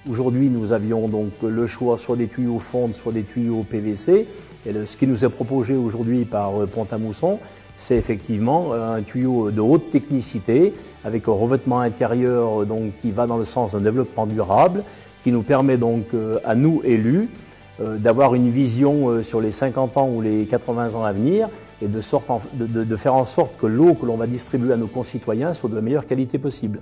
Aujourd'hui, nous avions donc le choix soit des tuyaux fonte, soit des tuyaux PVC. Et ce qui nous est proposé aujourd'hui par Pont-à-Mousson, c'est effectivement un tuyau de haute technicité avec un revêtement intérieur donc, qui va dans le sens d'un développement durable, qui nous permet donc à nous élus d'avoir une vision sur les 50 ans ou les 80 ans à venir et de faire en sorte que l'eau que l'on va distribuer à nos concitoyens soit de la meilleure qualité possible.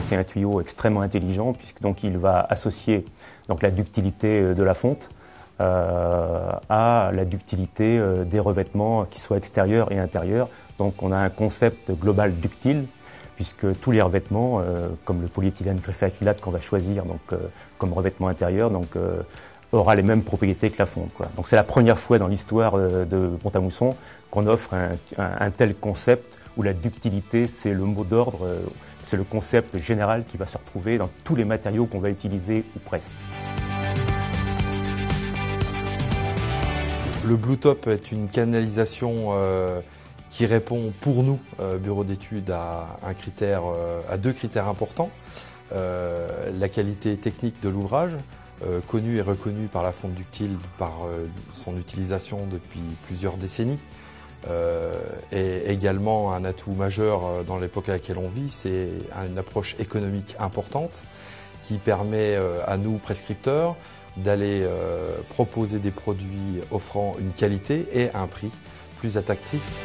C'est un tuyau extrêmement intelligent puisque donc il va associer donc la ductilité de la fonte à la ductilité des revêtements qui soient extérieurs et intérieurs. Donc on a un concept global ductile puisque tous les revêtements, comme le polyéthylène greffé acrylate qu'on va choisir donc, comme revêtement intérieur, donc, aura les mêmes propriétés que la fonte, quoi. Donc c'est la première fois dans l'histoire de Pont-à-Mousson qu'on offre un tel concept où la ductilité c'est le mot d'ordre, c'est le concept général qui va se retrouver dans tous les matériaux qu'on va utiliser ou presque. Le Bluetop est une canalisation qui répond pour nous, bureau d'études, à deux critères importants. La qualité technique de l'ouvrage, connue et reconnue par la fonte ductile par son utilisation depuis plusieurs décennies. Et également un atout majeur dans l'époque à laquelle on vit, c'est une approche économique importante qui permet à nous, prescripteurs, d'aller proposer des produits offrant une qualité et un prix plus attractif.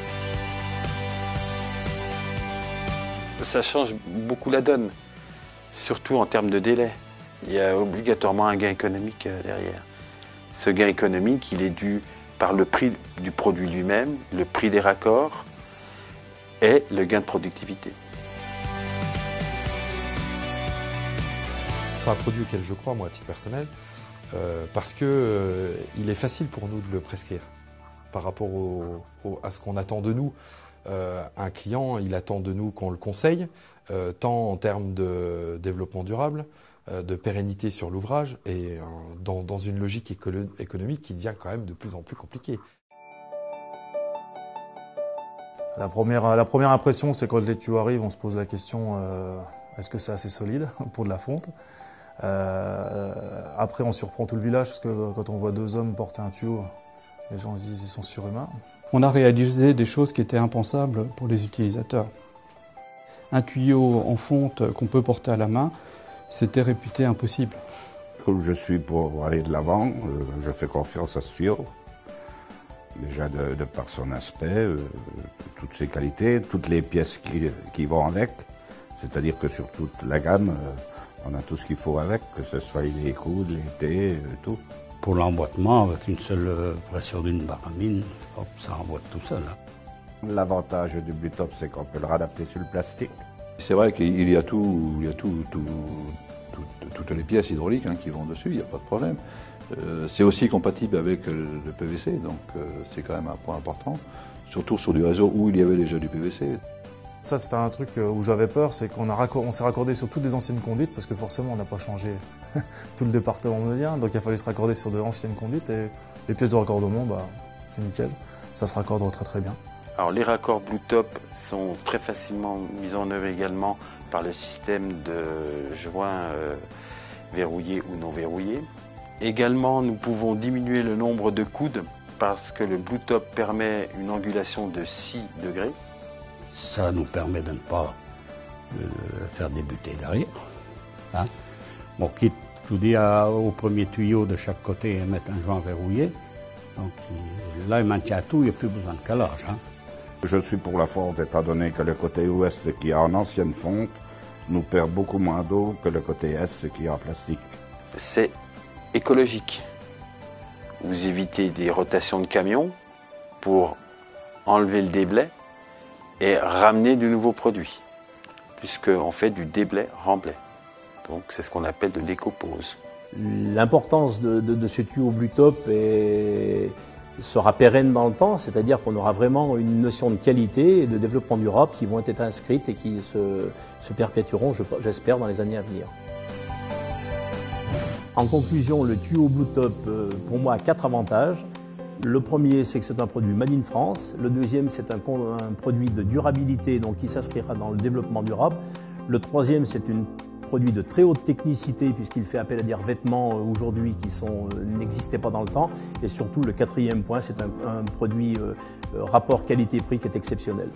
Ça change beaucoup la donne, surtout en termes de délai. Il y a obligatoirement un gain économique derrière. Ce gain économique, il est dû par le prix du produit lui-même, le prix des raccords et le gain de productivité. C'est un produit auquel je crois, moi, à titre personnel, parce que il est facile pour nous de le prescrire par rapport à ce qu'on attend de nous. Un client, il attend de nous qu'on le conseille, tant en termes de développement durable, de pérennité sur l'ouvrage et dans une logique économique qui devient quand même de plus en plus compliquée. La première impression, c'est quand les tuyaux arrivent, on se pose la question est-ce que c'est assez solide pour de la fonte. Après, on surprend tout le village parce que quand on voit deux hommes porter un tuyau, les gens se disent qu'ils sont surhumains. On a réalisé des choses qui étaient impensables pour les utilisateurs. Un tuyau en fonte qu'on peut porter à la main, c'était réputé impossible. Comme je suis pour aller de l'avant, je fais confiance à ce tuyau. Déjà de par son aspect, toutes ses qualités, toutes les pièces qui vont avec. C'est-à-dire que sur toute la gamme, on a tout ce qu'il faut avec, que ce soit les coudes, les thés, tout. Pour l'emboîtement, avec une seule pression d'une baramine, hop, ça emboîte tout seul. L'avantage du Bluetop, c'est qu'on peut le réadapter sur le plastique. C'est vrai qu'il y a toutes les pièces hydrauliques qui vont dessus, il n'y a pas de problème. C'est aussi compatible avec le PVC, donc c'est quand même un point important, surtout sur du réseau où il y avait déjà du PVC. Ça, c'était un truc où j'avais peur, c'est qu'on s'est raccordé sur toutes des anciennes conduites, parce que forcément, on n'a pas changé tout le département meudien, donc il a fallu se raccorder sur de anciennes conduites, et les pièces de raccordement, c'est nickel, ça se raccorde très très bien. Alors les raccords Bluetop sont très facilement mis en œuvre également par le système de joints verrouillés ou non verrouillés. Également, nous pouvons diminuer le nombre de coudes parce que le Bluetop permet une angulation de 6 degrés. Ça nous permet de ne pas faire débuter derrière. Bon, quitte, je vous dis, au premier tuyau de chaque côté, mettre un joint verrouillé. Donc là, il maintient tout, il n'y a plus besoin de calage. Je suis pour la fonte, étant donné que le côté ouest qui est en ancienne fonte nous perd beaucoup moins d'eau que le côté est qui est en plastique. C'est écologique. Vous évitez des rotations de camions pour enlever le déblai et ramener du nouveau produit, puisqu'on fait du déblai-remblai. Donc c'est ce qu'on appelle de l'éco-pose. L'importance de ce tuyau Bluetop sera pérenne dans le temps, c'est-à-dire qu'on aura vraiment une notion de qualité et de développement durable qui vont être inscrites et qui se perpétueront, j'espère, dans les années à venir. En conclusion, le tuyau Bluetop, pour moi, a 4 avantages. Le premier, c'est que c'est un produit made in France. Le deuxième, c'est un produit de durabilité, donc qui s'inscrira dans le développement durable. Le troisième, c'est une produit de très haute technicité puisqu'il fait appel à des revêtements aujourd'hui qui n'existaient pas dans le temps. Et surtout, le quatrième point, c'est un produit rapport qualité-prix qui est exceptionnel.